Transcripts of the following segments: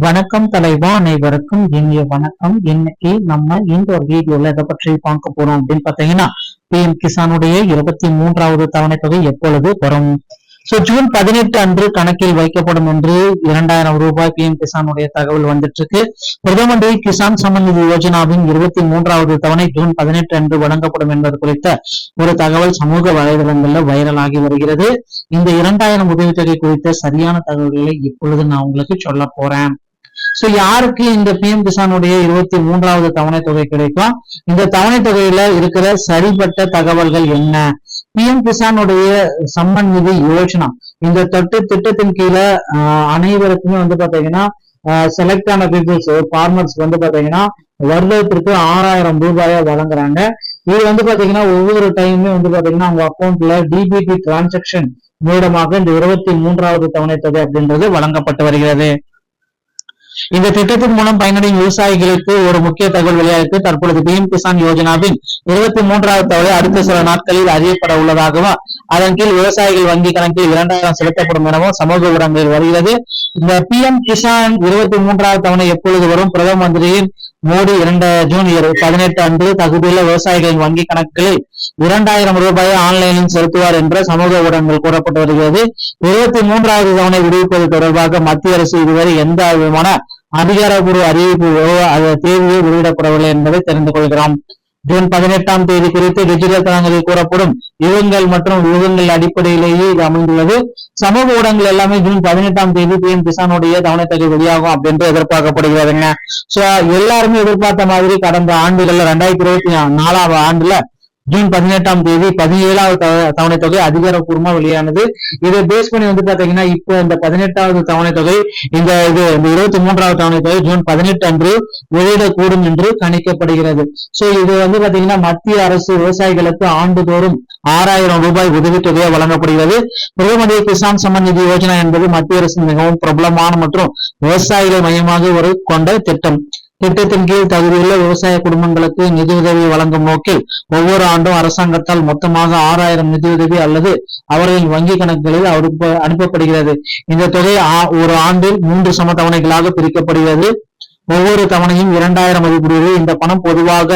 வணக்கம் தலைவா, அனைவருக்கும் இனிய வணக்கம். இன்னைக்கு நம்ம இந்த ஒரு வீடியோல எதை பற்றி பார்க்க போறோம் அப்படின்னு பாத்தீங்கன்னா, பிஎம் கிசானுடைய 23வது தவணை தொகை எப்பொழுது வரும்? ஜூன் 18 அன்று கணக்கில் வைக்கப்படும் என்று 2000 ரூபாய் பிஎம் கிசானுடைய தகவல் வந்துட்டு இருக்கு. பிரதம மந்திரி கிசான் சம்மன் நிதி யோஜனாவின் 23வது தவணை ஜூன் 18 அன்று வழங்கப்படும் என்பது குறித்த ஒரு தகவல் சமூக வலைதளங்கள்ல வைரலாகி வருகிறது. இந்த 2000 உதவித்தொகை குறித்த சரியான தகவல்களை இப்பொழுது நான் உங்களுக்கு சொல்ல போறேன். யாருக்கு இந்த பிஎம் கிசானுடைய 23வது தவணை தொகை கிடைக்கும்? இந்த தவணை தொகையில இருக்கிற சரிபட்ட தகவல்கள் என்ன? பிஎம் கிசானுடைய சம்மன் நிதி யோஜனா இந்த திட்டத்தின் கீழே அனைவருக்குமே பாத்தீங்கன்னா செலக்ட் ஆன பீப்புள்ஸ் ஃபார்மர்ஸ் பாத்தீங்கன்னா வருடத்திற்கு 6000 ரூபாயை வழங்குறாங்க. இது பாத்தீங்கன்னா ஒவ்வொரு டைமுமே பாத்தீங்கன்னா அவங்க அக்கௌண்ட்ல டிபிடி டிரான்சாக்சன் மூலமாக இந்த 23வது தவணை தொகை அப்படின்றது வழங்கப்பட்டு வருகிறது. இந்த திட்டத்தின் மூலம் பயனடையும் விவசாயிகளுக்கு ஒரு முக்கிய தகவல் வெளியாயிருக்கு. தற்பொழுது பிஎம் கிசான் யோஜனாவின் 23வது தவணை அடுத்த சில நாட்களில் அறியப்பட உள்ளதாகவும், அதன் கீழ் விவசாயிகள் வங்கி கணக்கில் 2000 செலுத்தப்படும் எனவும் சமூக ஊடகங்களில் வருகிறது. இந்த பிஎம் கிசான் 23வது தவணை எப்பொழுது வரும்? பிரதம மந்திரியின் மோடி ஜூன் 18 அன்று தகுதியுள்ள விவசாயிகளின் வங்கி கணக்குகளில் 2000 ரூபாயை ஆன்லைனில் செலுத்துவார் என்ற சமூக ஊடகங்கள் கூறப்பட்டு வருகிறது. 23வது தவணை விடுவிப்பது தொடர்பாக மத்திய அரசு இதுவரை எந்த விதமான அதிகாரப்பூர்வ அறிவிப்பு தேதியை வெளியிடப்படவில்லை என்பதை தெரிந்து கொள்கிறோம். ஜூன் 18ஆம் தேதி குறித்து டிஜிட்டல் தளங்களில் கூறப்படும் யுகங்கள் மற்றும் யுகங்கள் அடிப்படையிலேயே இது அமைந்துள்ளது. சமூக ஊடகங்கள் எல்லாமே ஜூன் 18ஆம் தேதி பிஎம் கிசானுடைய தவணை தொகை வெளியாகும் அப்படின்னு எதிர்பார்க்கப்படுகிறதுங்க. எல்லாருமே எதிர்பார்த்த மாதிரி கடந்த ஆண்டுகள்ல 2024ஆம் ஆண்டுல ஜூன் 18ஆம் தேதி 17வது தவணை தொகை அதிகாரப்பூர்வமா வெளியானது. இதை பேஸ் பண்ணி பாத்தீங்கன்னா இப்போ இந்த 18வது தவணை தொகை இந்த 23வது தவணை தொகை ஜூன் 18 அன்று வெளியிடக்கூடும் என்று கணிக்கப்படுகிறது. இது பாத்தீங்கன்னா மத்திய அரசு விவசாயிகளுக்கு ஆண்டுதோறும் 6000 ரூபாய் உதவித்தொகையை வழங்கப்படுகிறது. பிரதம மந்திரி கிசான் சம்மன் நிதி யோஜனா என்பது மத்திய அரசின் மிகவும் பிரபலமான மற்றும் விவசாயிகள் மையமாக கொண்ட திட்டம். திட்டத்தின் கீழ் தகுதியுள்ள விவசாய குடும்பங்களுக்கு நிதியுதவி வழங்கும் நோக்கில் ஒவ்வொரு ஆண்டும் அரசாங்கத்தால் மொத்தமாக 6000 நிதியுதவி அல்லது அவர்களின் வங்கி கணக்குகளில் அனுப்பப்படுகிறது. இந்த தொகை ஒரு ஆண்டில் 3 சம தவணைகளாக பிரிக்கப்படுகிறது. ஒவ்வொரு தவணையும் 2000 மதிப்புடையது. இந்த பணம் பொதுவாக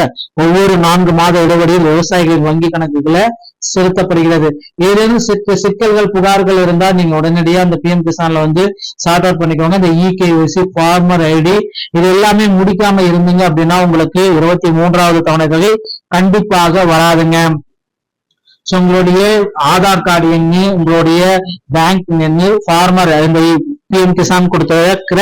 ஒவ்வொரு 4 மாத இடைவெளியில் விவசாயிகளின் வங்கி கணக்குகளை செலுத்தப்படுகிறது. ஏதேனும் சிக்கல்கள் புகார்கள் இருந்தால் நீங்க உடனடியா இந்த பிஎம் கிசான்ல சார்ட் அவுட் பண்ணிக்கோங்க. இந்த இகேஒய்சி ஃபார்மர் ஐடி இது எல்லாமே முடிக்காம இருந்தீங்க அப்படின்னா உங்களுக்கு 23வது தவணை தொகை கண்டிப்பாக வராதுங்க. உங்களுடைய ஆதார் கார்டு எண்ணு, உங்களுடைய பேங்க் எண்ணு, ஃபார்மர் பிஎம் கிசான் கொடுத்திருக்கிற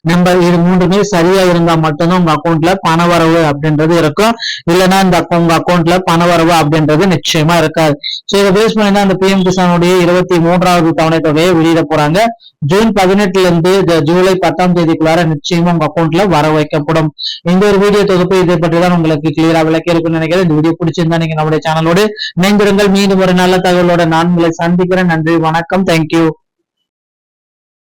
நம்பர் இது மூன்றுமே சரியா இருந்தா மட்டும்தான் உங்க அக்கௌண்ட்ல பணவரவு அப்படின்றது இருக்கும். இல்லைன்னா உங்க அக்கௌண்ட்ல பணவரவு அப்படின்றது நிச்சயமா இருக்காது. இதை பேஸ் பண்ணி தான் அந்த பிஎம் கிசானுடைய 23வது தவணை தொகையை வெளியிட போறாங்க. ஜூன் 18 இருந்து ஜூலை 10ஆம் தேதிக்குள்ளார நிச்சயமா உங்க அக்கௌண்ட்ல வர வைக்கப்படும். இந்த ஒரு வீடியோ தொகுப்பு இதை பற்றி தான் உங்களுக்கு கிளியரா விளக்கி இருக்குன்னு நினைக்கிறேன். இந்த வீடியோ பிடிச்சிருந்தா நீங்க நம்முடைய சேனலோடு இணைந்திருங்கள். மீண்டும் ஒரு நல்ல தகவலோட நான் உங்களை சந்திக்கிறேன். நன்றி, வணக்கம், தேங்க்யூ.